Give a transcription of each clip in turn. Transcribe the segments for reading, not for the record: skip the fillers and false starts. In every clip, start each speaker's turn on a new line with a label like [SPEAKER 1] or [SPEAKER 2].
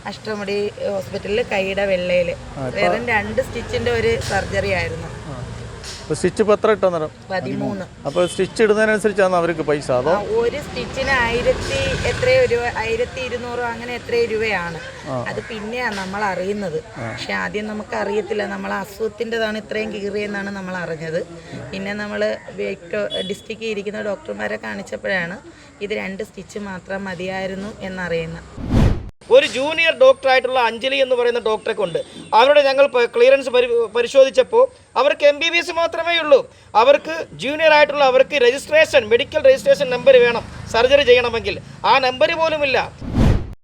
[SPEAKER 1] അഷ്ടമുടി ഹോസ്പിറ്റലിൽ കൈയുടെ വെള്ളയിൽ വെറും 2 സ്റ്റിച്ചിൻ്റെ ഒരു സർജറി ആയിരുന്നു.
[SPEAKER 2] സ്റ്റിച്ച് ഇപ്പോൾ എത്ര ഇട്ടെന്നേരം?
[SPEAKER 1] 13.
[SPEAKER 2] അപ്പോൾ സ്റ്റിച്ച് ഇടുന്നതിനനുസരിച്ചാണ് അവർക്ക് പൈസ? അതോ
[SPEAKER 1] ഒരു സ്റ്റിച്ചിന് 1200 അങ്ങനെ എത്രയോ രൂപയാണ്. അത് പിന്നെയാണ് നമ്മൾ അറിയുന്നത്. പക്ഷെ ആദ്യം നമുക്ക് അറിയത്തില്ല, നമ്മൾ അസുഖത്തിൻ്റെതാണ് ഇത്രയും കീറിയെന്നാണ് നമ്മൾ അറിഞ്ഞത്. പിന്നെ നമ്മൾ ഡിസ്ട്രിക്റ്റിൽ ഇരിക്കുന്ന ഡോക്ടർമാരെ കാണിച്ചപ്പോഴാണ് ഇത് 2 സ്റ്റിച്ച് മാത്രം മതിയായിരുന്നു എന്നറിയുന്നത്.
[SPEAKER 3] ഒരു ജൂനിയർ ഡോക്ടറായിട്ടുള്ള അഞ്ജലി എന്ന് പറയുന്ന ഡോക്ടറെ കൊണ്ട് അവരുടെ ഞങ്ങൾ ക്ലിയറൻസ് പരിശോധിച്ചപ്പോൾ അവർക്ക് MBBS മാത്രമേ ഉള്ളൂ. അവർക്ക് ജൂനിയർ ആയിട്ടുള്ള അവർക്ക് മെഡിക്കൽ രജിസ്ട്രേഷൻ നമ്പർ വേണം സർജറി ചെയ്യണമെങ്കിൽ. ആ നമ്പർ പോലുമില്ല.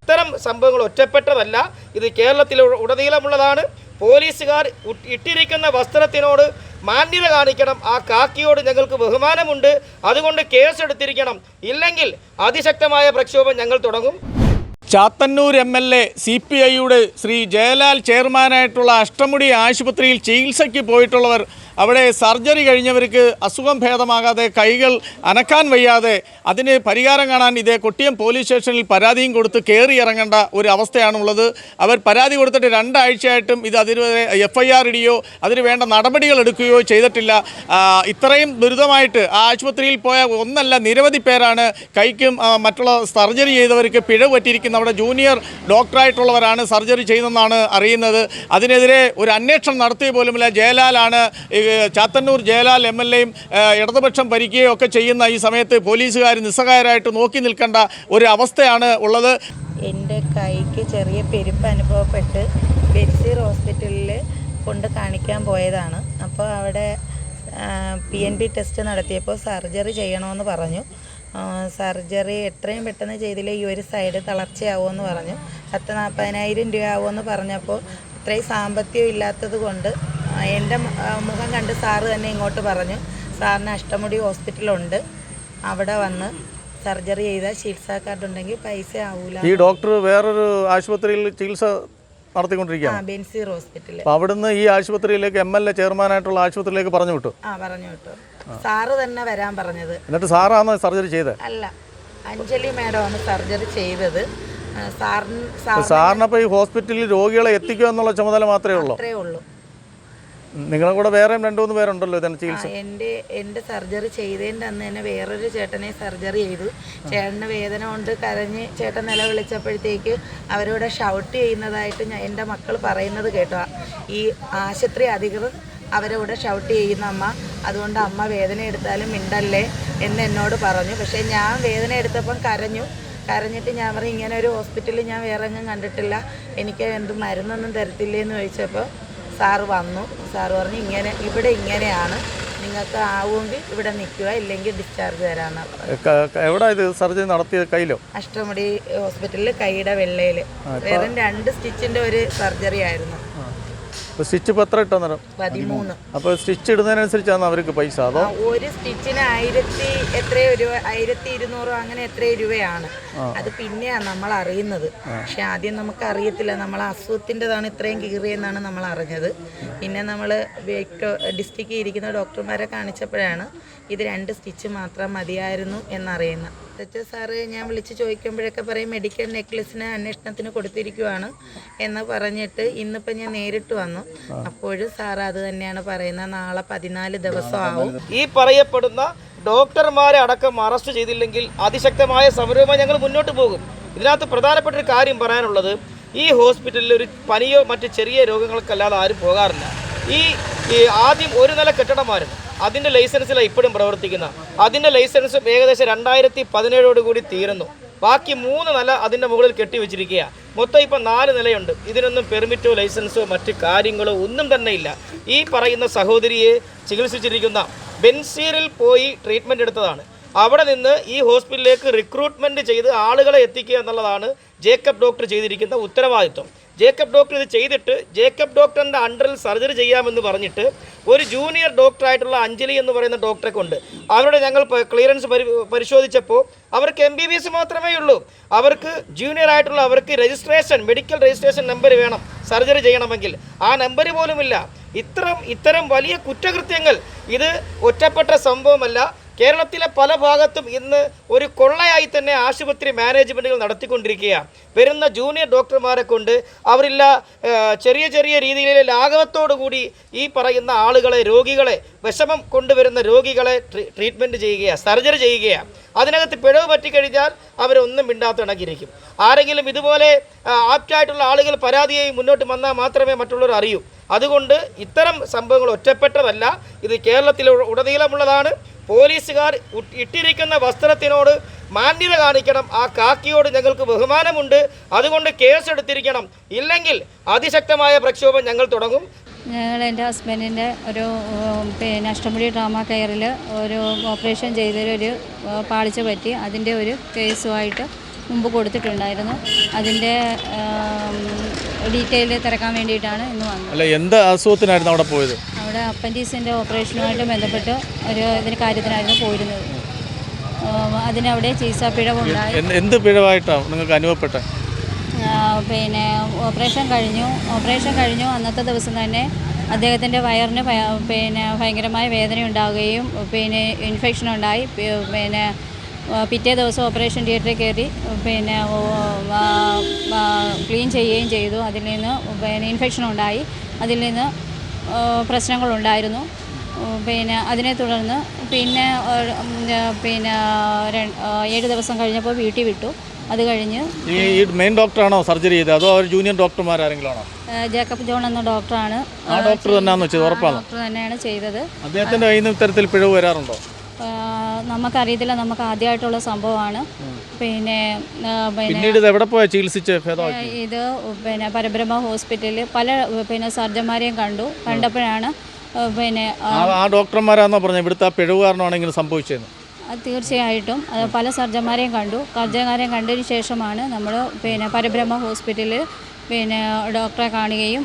[SPEAKER 3] ഇത്തരം സംഭവങ്ങൾ ഒറ്റപ്പെട്ടതല്ല, ഇത് കേരളത്തിൽ ഉടനീളമുള്ളതാണ്. പോലീസുകാർ ഇട്ടിരിക്കുന്ന വസ്ത്രത്തിനോട് മാന്യത കാണിക്കണം. ആ കാക്കിയോട് ഞങ്ങൾക്ക് ബഹുമാനമുണ്ട്. അതുകൊണ്ട് കേസെടുത്തിരിക്കണം. ഇല്ലെങ്കിൽ അതിശക്തമായ പ്രക്ഷോഭം ഞങ്ങൾ തുടങ്ങും.
[SPEAKER 2] ചാത്തന്നൂർ MLA CPIയുടെ ശ്രീ ജയലാൽ ചെയർമാനായിട്ടുള്ള അഷ്ടമുടി ആശുപത്രിയിൽ ചികിത്സയ്ക്ക് പോയിട്ടുള്ളവർ അവിടെ സർജറി കഴിഞ്ഞവർക്ക് അസുഖം ഭേദമാകാതെ കൈകൾ അനക്കാൻ വയ്യാതെ അതിന് പരിഹാരം കാണാൻ ഇതേ കൊട്ടിയം പോലീസ് സ്റ്റേഷനിൽ പരാതിയും കൊടുത്ത് കയറി ഇറങ്ങേണ്ട ഒരു അവസ്ഥയാണുള്ളത്. അവർ പരാതി കൊടുത്തിട്ട് 2 ആഴ്ചയായിട്ടും ഇത് അതിന് FIR ഇടുകയോ അതിന് വേണ്ട നടപടികൾ എടുക്കുകയോ ചെയ്തിട്ടില്ല. ഇത്രയും ദുരിതമായിട്ട് ആ ആശുപത്രിയിൽ പോയ ഒന്നല്ല നിരവധി പേരാണ് കൈക്കും മറ്റുള്ള സർജറി ചെയ്തവർക്ക് പിഴവ് പറ്റിയിരിക്കുന്ന അവിടെ ജൂനിയർ ഡോക്ടറായിട്ടുള്ളവരാണ് സർജറി ചെയ്തെന്നാണ് അറിയുന്നത്. അതിനെതിരെ ഒരു അന്വേഷണം നടത്തിയ പോലുമില്ല. ജയലാലാണ് ചാത്തന്നൂർ ജയലാൽ MLAയും ഇടതുപക്ഷം ഭരിക്കുകയോ ഒക്കെ ചെയ്യുന്ന ഈ സമയത്ത് പോലീസുകാർ നിസ്സഹായരായിട്ട് നോക്കി നിൽക്കേണ്ട ഒരു അവസ്ഥയാണ് ഉള്ളത്.
[SPEAKER 1] എൻ്റെ കൈക്ക് ചെറിയ പെരുപ്പ് അനുഭവപ്പെട്ട് ബെൻസീർ ഹോസ്പിറ്റലിൽ കൊണ്ട് കാണിക്കാൻ പോയതാണ്. അപ്പോൾ അവിടെ PNB ടെസ്റ്റ് നടത്തിയപ്പോൾ സർജറി ചെയ്യണമെന്ന് പറഞ്ഞു. സർജറി എത്രയും പെട്ടെന്ന് ചെയ്തില്ല, ഈ ഒരു സൈഡ് തളർച്ചയാവുമെന്ന് പറഞ്ഞു. 40,000-40,000 രൂപ ആവുമെന്ന് പറഞ്ഞപ്പോൾ ഇത്രയും സാമ്പത്തികം ഇല്ലാത്തത് കൊണ്ട് എൻ്റെ മുഖം കണ്ട് സാറ് തന്നെ ഇങ്ങോട്ട് പറഞ്ഞു, സാറിന് അഷ്ടമുടി ഹോസ്പിറ്റലുണ്ട്, അവിടെ വന്ന് സർജറി ചെയ്താൽ ചികിത്സാ കാർഡ് ഉണ്ടെങ്കിൽ പൈസ ആവൂല.
[SPEAKER 2] ഈ ഡോക്ടർ വേറൊരു ആശുപത്രിയിൽ ചികിത്സ നടത്തിക്കൊണ്ടിരിക്കുകയാണ്,
[SPEAKER 1] ബെൻസീർ ഹോസ്പിറ്റലിൽ.
[SPEAKER 2] അപ്പോൾ അവിടുന്ന് ഈ ആശുപത്രിയിലേക്ക് MLA ചെയർമാനായിട്ടുള്ള ആശുപത്രിയിലേക്ക് പറഞ്ഞു വിട്ടു?
[SPEAKER 1] പറഞ്ഞു വിട്ടു. സാറ് തന്നെ വരാൻ പറഞ്ഞത്.
[SPEAKER 2] എന്നിട്ട് സാറാണ് സർജറി ചെയ്തത്?
[SPEAKER 1] അല്ല, അഞ്ജലി മാഡമാണ് സർജറി ചെയ്തത്.
[SPEAKER 2] സാറിനപ്പോൾ ഈ ഹോസ്പിറ്റലിൽ രോഗികളെ എത്തിക്കുക എന്നുള്ള ചുമതല മാത്രമേ ഉള്ളൂ? നിങ്ങളെ കൂടെ വേറെ 2-3 പേരുണ്ടല്ലോ ഇതിന് ചികിത്സ?
[SPEAKER 1] എൻ്റെ സർജറി ചെയ്തതിൻ്റെ അന്ന് തന്നെ വേറൊരു ചേട്ടനെ സർജറി ചെയ്തു. ചേട്ടന് വേദന കൊണ്ട് കരഞ്ഞ് ചേട്ടൻ നിലവിളിച്ചപ്പോഴത്തേക്ക് അവരോട് ഷൗട്ട് ചെയ്യുന്നതായിട്ട് എൻ്റെ മക്കൾ പറയുന്നത് കേട്ടോ. ഈ ആശുപത്രി അധികൃതർ അവരോട് ഷൗട്ട് ചെയ്യുന്ന അമ്മ, അതുകൊണ്ട് അമ്മ വേദന എടുത്താലും മിണ്ടല്ലേ എന്ന് എന്നോട് പറഞ്ഞു. പക്ഷേ ഞാൻ വേദന എടുത്തപ്പം കരഞ്ഞിട്ട് ഞാൻ പറഞ്ഞു, ഇങ്ങനെ ഒരു ഹോസ്പിറ്റലിൽ ഞാൻ വേറെ എങ്ങും കണ്ടിട്ടില്ല, എനിക്ക് എന്ത് മരുന്നൊന്നും തരത്തില്ലേ എന്ന് ചോദിച്ചപ്പോൾ സാറ് വന്നു. സാറ് പറഞ്ഞു, ഇവിടെ ഇങ്ങനെയാണ്, നിങ്ങൾക്ക് ആവുമെങ്കിൽ ഇവിടെ നിൽക്കുക, ഇല്ലെങ്കിൽ ഡിസ്ചാർജ് തരാമെന്ന്.
[SPEAKER 2] എവിടെ ഇത് സർജറി നടത്തിയത്? കയ്യിലോ?
[SPEAKER 1] അഷ്ടമുടി ഹോസ്പിറ്റലിൽ കൈയുടെ വെള്ളയിൽ വെറും 2 സ്റ്റിച്ചിൻ്റെ ഒരു സർജറി ആയിരുന്നു.
[SPEAKER 2] സ്റ്റിച്ച് ഇപ്പോൾ എത്ര ഇട്ടെന്നേരം?
[SPEAKER 1] 13.
[SPEAKER 2] അപ്പോൾ സ്റ്റിച്ച് ഇടുന്നതിനനുസരിച്ചാണ് അവർക്ക് പൈസ? അതോ
[SPEAKER 1] ഒരു സ്റ്റിച്ചിന് 1200 അങ്ങനെ എത്രയോ രൂപയാണ്. അത് പിന്നെയാണ് നമ്മൾ അറിയുന്നത്. പക്ഷെ ആദ്യം നമുക്ക് അറിയത്തില്ല, നമ്മൾ അസുഖത്തിൻ്റെതാണ് ഇത്രയും കീറിയെന്നാണ് നമ്മൾ അറിഞ്ഞത്. പിന്നെ നമ്മൾ ഡിസ്ട്രിക്റ്റിൽ ഇരിക്കുന്ന ഡോക്ടർമാരെ കാണിച്ചപ്പോഴാണ് ഇത് 2 സ്റ്റിച്ച് മാത്രം മതിയായിരുന്നു എന്നറിയുന്നത്. സാറ് ഞാൻ വിളിച്ച് ചോദിക്കുമ്പോഴൊക്കെ പറയും മെഡിക്കൽ നെക്ലസിന് അന്വേഷണത്തിന് കൊടുത്തിരിക്കുവാണ് എന്ന് പറഞ്ഞിട്ട് ഇന്നിപ്പോൾ ഞാൻ നേരിട്ട് വന്നു. അപ്പോഴും സാറ് അത് തന്നെയാണ് പറയുന്നത്, നാളെ 14 ദിവസം ആവും.
[SPEAKER 3] ഈ പറയപ്പെടുന്ന ഡോക്ടർമാരെ അടക്കം അറസ്റ്റ് ചെയ്തില്ലെങ്കിൽ അതിശക്തമായ സമരവുമായി ഞങ്ങൾ മുന്നോട്ട് പോകും. ഇതിനകത്ത് പ്രധാനപ്പെട്ട ഒരു കാര്യം പറയാനുള്ളത്, ഈ ഹോസ്പിറ്റലിൽ ഒരു പനിയോ മറ്റ് ചെറിയ രോഗങ്ങൾക്കല്ലാതെ ആരും പോകാറില്ല. ഈ ആദ്യം ഒരു നില കെട്ടിടമായിരുന്നു, അതിൻ്റെ ലൈസൻസിലാണ് ഇപ്പോഴും പ്രവർത്തിക്കുന്നത്. അതിൻ്റെ ലൈസൻസ് ഏകദേശം 2017 തീരുന്നു. ബാക്കി 3 നില അതിൻ്റെ മുകളിൽ കെട്ടിവെച്ചിരിക്കുകയാണ്. മൊത്തം ഇപ്പം 4 നിലയുണ്ട്. ഇതിനൊന്നും പെർമിറ്റോ ലൈസൻസോ മറ്റ് കാര്യങ്ങളോ ഒന്നും തന്നെ ഇല്ല. ഈ പറയുന്ന സഹോദരിയെ ചികിത്സിച്ചിരിക്കുന്ന ബെൻസീറിൽ പോയി ട്രീറ്റ്മെൻറ്റ് എടുത്തതാണ്. അവിടെ നിന്ന് ഈ ഹോസ്പിറ്റലിലേക്ക് റിക്രൂട്ട്മെൻറ്റ് ചെയ്ത് ആളുകളെ എത്തിക്കുക എന്നുള്ളതാണ് ജേക്കബ് ഡോക്ടർ ചെയ്തിരിക്കുന്ന ഉത്തരവാദിത്വം. ജേക്കബ് ഡോക്ടർ ഇത് ചെയ്തിട്ട് ജേക്കബ് ഡോക്ടറിൻ്റെ അണ്ടറിൽ സർജറി ചെയ്യാമെന്ന് പറഞ്ഞിട്ട് ഒരു ജൂനിയർ ഡോക്ടറായിട്ടുള്ള അഞ്ജലി എന്ന് പറയുന്ന ഡോക്ടറെ കൊണ്ട് അവരുടെ ഞങ്ങൾ ക്ലിയറൻസ് പരിശോധിച്ചപ്പോൾ അവർക്ക് MBBS മാത്രമേ ഉള്ളൂ. അവർക്ക് ജൂനിയർ ആയിട്ടുള്ള അവർക്ക് മെഡിക്കൽ രജിസ്ട്രേഷൻ നമ്പർ വേണം സർജറി ചെയ്യണമെങ്കിൽ. ആ നമ്പർ പോലുമില്ല. ഇത്തരം വലിയ കുറ്റകൃത്യങ്ങൾ ഇത് ഒറ്റപ്പെട്ട സംഭവമല്ല. കേരളത്തിലെ പല ഭാഗത്തും ഇന്ന് ഒരു കൊള്ളയായി തന്നെ ആശുപത്രി മാനേജ്മെൻറ്റുകൾ നടത്തിക്കൊണ്ടിരിക്കുകയാണ്. വരുന്ന ജൂനിയർ ഡോക്ടർമാരെ കൊണ്ട് അവരില്ല ചെറിയ ചെറിയ രീതിയിലെ ലാഘവത്തോടു കൂടി ഈ പറയുന്ന ആളുകളെ, രോഗികളെ, വിഷമം കൊണ്ടുവരുന്ന രോഗികളെ ട്രീറ്റ്മെൻറ്റ് ചെയ്യുകയാണ്, സർജറി ചെയ്യുകയാണ്. അതിനകത്ത് പിഴവ് പറ്റിക്കഴിഞ്ഞാൽ അവരൊന്നും മിണ്ടാത്തിണക്കിയിരിക്കും. ആരെങ്കിലും ഇതുപോലെ ആപ്റ്റായിട്ടുള്ള ആളുകൾ പരാതിയായി മുന്നോട്ട് വന്നാൽ മാത്രമേ മറ്റുള്ളവർ അറിയൂ. അതുകൊണ്ട് ഇത്തരം സംഭവങ്ങൾ ഒറ്റപ്പെട്ടതല്ല, ഇത് കേരളത്തിൽ ഉടനീളമുള്ളതാണ്. പോലീസുകാർ ഇട്ടിരിക്കുന്ന വസ്ത്രത്തിനോട് മാന്യത കാണിക്കണം. ആ കാക്കിയോട് ഞങ്ങൾക്ക് ബഹുമാനമുണ്ട്. അതുകൊണ്ട് കേസെടുത്തിരിക്കണം. ഇല്ലെങ്കിൽ അതിശക്തമായ പ്രക്ഷോഭം ഞങ്ങൾ തുടങ്ങും.
[SPEAKER 4] ഞങ്ങൾ എൻ്റെ ഹസ്ബൻഡിൻ്റെ ഒരു അഷ്ടമുടി ട്രോമ കെയറിൽ ഒരു ഓപ്പറേഷൻ ചെയ്തതിലൊരു പാളിച്ച പറ്റി അതിൻ്റെ ഒരു കേസുമായിട്ട് മുമ്പ് കൊടുത്തിട്ടുണ്ടായിരുന്നു. അതിൻ്റെ ഡീറ്റെയിൽ തിരക്കാൻ വേണ്ടിയിട്ടാണ് ഇന്ന് വന്നത്.
[SPEAKER 2] അല്ല, എന്ത് അസുഖത്തിനായിരുന്നു അവിടെ പോയത്?
[SPEAKER 4] അവിടെ അപ്പൻഡിക്സിൻ്റെ ഓപ്പറേഷനുമായിട്ട് ബന്ധപ്പെട്ട് ഇതിന് കാര്യത്തിനായിരുന്നു പോയിരുന്നത്. അതിനവിടെ ചികിത്സാ പിഴവുണ്ടായി.
[SPEAKER 2] എന്ത് പിഴവായിട്ടാണ് നിങ്ങൾക്ക് അനുഭവപ്പെട്ടത്?
[SPEAKER 4] ഓപ്പറേഷൻ കഴിഞ്ഞു അന്നത്തെ ദിവസം തന്നെ അദ്ദേഹത്തിൻ്റെ വയറിന് ഭയങ്കരമായ വേദന ഉണ്ടാവുകയും ഇൻഫെക്ഷൻ ഉണ്ടായി. പിറ്റേ ദിവസം ഓപ്പറേഷൻ തിയേറ്ററിൽ കയറി ക്ലീൻ ചെയ്യുകയും ചെയ്തു. അതിൽ നിന്ന് ഇൻഫെക്ഷൻ ഉണ്ടായി. അതിൽ നിന്ന് പ്രശ്നങ്ങളുണ്ടായിരുന്നു. അതിനെ തുടർന്ന് 7 ദിവസം കഴിഞ്ഞപ്പോൾ വീട്ടിൽ വിട്ടു. അത് കഴിഞ്ഞ്
[SPEAKER 2] ഈ മെയിൻ ഡോക്ടറാണോ സർജറി ചെയ്തത്, അതോ അവർ ജൂനിയർ ഡോക്ടർമാരെങ്കിലും ആണോ?
[SPEAKER 4] ജേക്കബ് ജോൺ എന്ന ഡോക്ടറാണ്.
[SPEAKER 2] ആ ഡോക്ടർ തന്നെയാണെന്ന് വെച്ചത് ഉറപ്പാണ്?
[SPEAKER 4] ഡോക്ടർ തന്നെയാണ് ചെയ്തത്.
[SPEAKER 2] അദ്ദേഹത്തിൻ്റെ കയ്യിൽ നിന്ന് ഇത്തരത്തിൽ പിഴവ് വരാറുണ്ടോ?
[SPEAKER 4] നമുക്കറിയത്തില്ല, നമുക്ക് ആദ്യമായിട്ടുള്ള സംഭവമാണ്.
[SPEAKER 2] പിന്നീട് ഇത് എവിടെ പോയാൽ ചികിത്സിച്ച് ഭേദമാക്കി?
[SPEAKER 4] ഇത് പരബ്രഹ്മ ഹോസ്പിറ്റലിൽ പല സർജന്മാരെയും കണ്ടപ്പോഴാണ്
[SPEAKER 2] ആ ഡോക്ടർമാരാണെന്നോ പറഞ്ഞത് ഇവിടുത്തെ ആ പിഴവ് കാരണമാണ് ഇങ്ങനെ സംഭവിച്ചതെന്ന്?
[SPEAKER 4] തീർച്ചയായിട്ടും പല സർജന്മാരെയും കണ്ടതിന് ശേഷമാണ് നമ്മൾ പരബ്രഹ്മ ഹോസ്പിറ്റലിൽ ഡോക്ടറെ കാണുകയും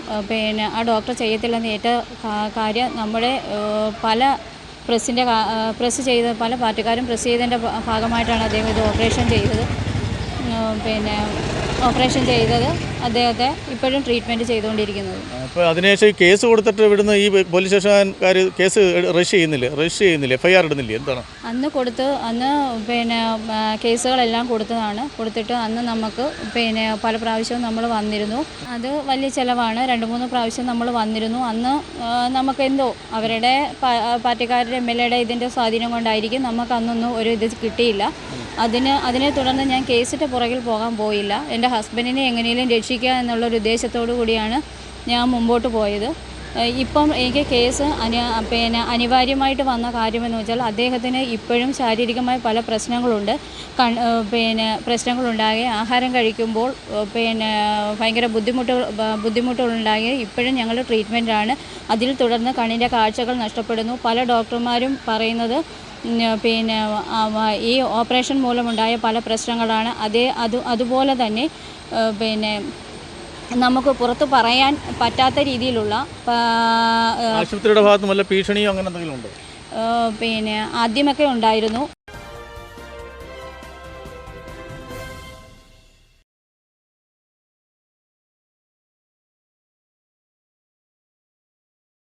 [SPEAKER 4] ആ ഡോക്ടർ ചെയ്യത്തില്ലെന്ന് ഏറ്റ കാര്യം നമ്മുടെ പ്രസ് ചെയ്ത പല പാർട്ടിക്കാരും പ്രസ് ചെയ്തതിൻ്റെ ഭാഗമായിട്ടാണ് അദ്ദേഹം ഇത് ഓപ്പറേഷൻ ചെയ്തത്. അദ്ദേഹത്തെ ഇപ്പോഴും ട്രീറ്റ്മെൻറ്റ് ചെയ്തുകൊണ്ടിരിക്കുന്നത്.
[SPEAKER 2] അപ്പോൾ അതിനുശേഷം ഈ കേസ് കൊടുത്തിട്ട് ഇവിടുന്ന് ഈ പോലീസ് സ്റ്റേഷൻകാർ കേസ് രജിസ്റ്റർ ചെയ്യുന്നില്ല, FIR ഇടുന്നില്ല, എന്താണ്?
[SPEAKER 4] അന്ന് കേസുകളെല്ലാം കൊടുത്തിട്ട് അന്ന് നമുക്ക് പല പ്രാവശ്യവും നമ്മൾ വന്നിരുന്നു. അത് വലിയ ചിലവാണ്. 2-3 പ്രാവശ്യം നമ്മൾ വന്നിരുന്നു. അന്ന് നമുക്കെന്തോ അവരുടെ പാർട്ടിക്കാരുടെ MLAയുടെ ഇതിൻ്റെ സ്വാധീനം കൊണ്ടായിരിക്കും നമുക്ക് അന്നൊന്നും ഒരു ഇത് കിട്ടിയില്ല. അതിനെ തുടർന്ന് ഞാൻ കേസിൻ്റെ പുറകിൽ പോകാൻ പോയില്ല. എൻ്റെ ഹസ്ബൻഡിനെ എങ്ങനെയും രക്ഷിക്കുക എന്നുള്ളൊരു ഉദ്ദേശത്തോടു കൂടിയാണ് ഞാൻ മുമ്പോട്ട് പോയത്. ഇപ്പം എനിക്ക് കേസ് അനിവാര്യമായിട്ട് വന്ന കാര്യമെന്ന് വെച്ചാൽ അദ്ദേഹത്തിന് ഇപ്പോഴും ശാരീരികമായ പല പ്രശ്നങ്ങളുണ്ട്. പ്രശ്നങ്ങളുണ്ടാകെ ആഹാരം കഴിക്കുമ്പോൾ ഭയങ്കര ബുദ്ധിമുട്ടുകളുണ്ടാകെ ഇപ്പോഴും ഞങ്ങൾ ട്രീറ്റ്മെൻറ്റാണ്. അതിൽ തുടർന്ന് കണ്ണിൻ്റെ കാഴ്ചകൾ നഷ്ടപ്പെടുന്നു. പല ഡോക്ടർമാരും പറയുന്നത് ഈ ഓപ്പറേഷൻ മൂലമുണ്ടായ പല പ്രശ്നങ്ങളാണ്. അതുപോലെ തന്നെ നമുക്ക് പുറത്ത് പറയാൻ പറ്റാത്ത രീതിയിലുള്ള
[SPEAKER 2] ആശുപത്രിയുടെ ഭാഗത്തും വല്ല ഭീഷണിയോ അങ്ങനെ എന്തെങ്കിലും ഉണ്ടോ?
[SPEAKER 4] ആദ്യമൊക്കെ ഉണ്ടായിരുന്നു.